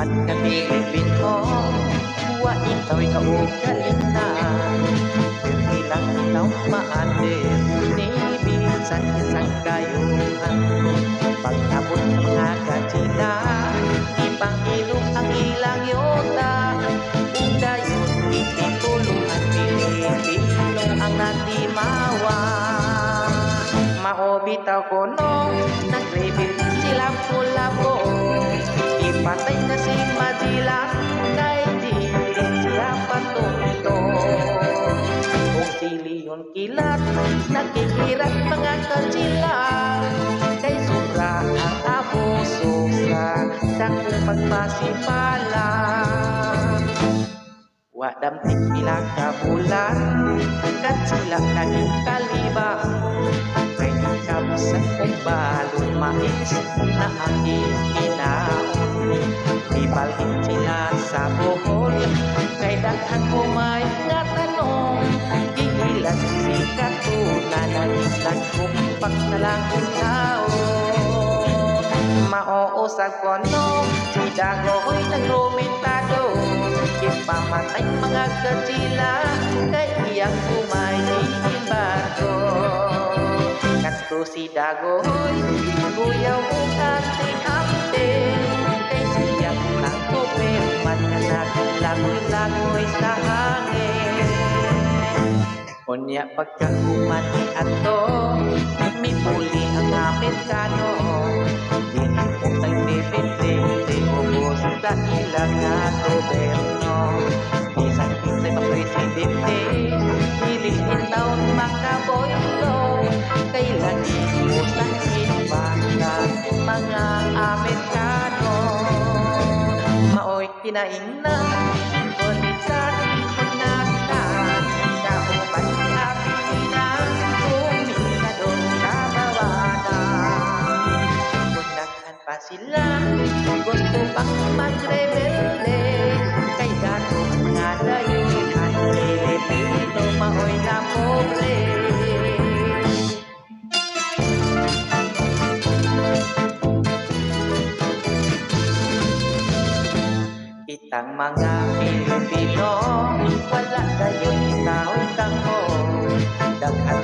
man ka Pilipino, wa ikaw kaugaling na. Ilang ikaw maanin, nibisan isang kayuhan. Pag-abot sa mga katsina, ipangilong ang ilang yota. Dayon, ititulungan Pilipino ang natimawa. Maobitaw ko nung nag-rebel sila pula-po. Ipatay na si Madila, kahit di rin sila patuto. Kung si Leon Kilat, nakikirat mga katsila. Kay sobra ang abuso sa dakong pagpasipala. Wadamtik ilang kabulan, katsila naging kalibang. Kay ikabusan kong balong mais na ang ikinaon. Ibalhin sila sa buhol, kay daghan ko may nga tanong. Ihilan si Katuna, naging kumpak na lang ang tao. Mauusag ko no, si Dagoy nagkomentado. Ipamatay mga katsila, kay iyang kumainibago. Kanto si Dagoy, guyaw kong ate-ate. Kay siya ang Doberman na naglagoy-lagoy sa hangin. Unya pagkahuman ni ato, may puli ang Amerikano. Diniputay bebete, ubos sa ilang na goberno. Isang-isay pa presidente, piliin taon makaboylo. Kailan iubos ang sinbaka mga Amerikano. Maoy kinain na, kunisan, kunasan, kauban apina, kuminadong kabawanan. Kunakan pa sila, gusto pang magrebelde. Kay dato mga dayon, at Pilipino maoy na pobre. Itang mga Pilipino, wala kayo itaw kang mo. Daghan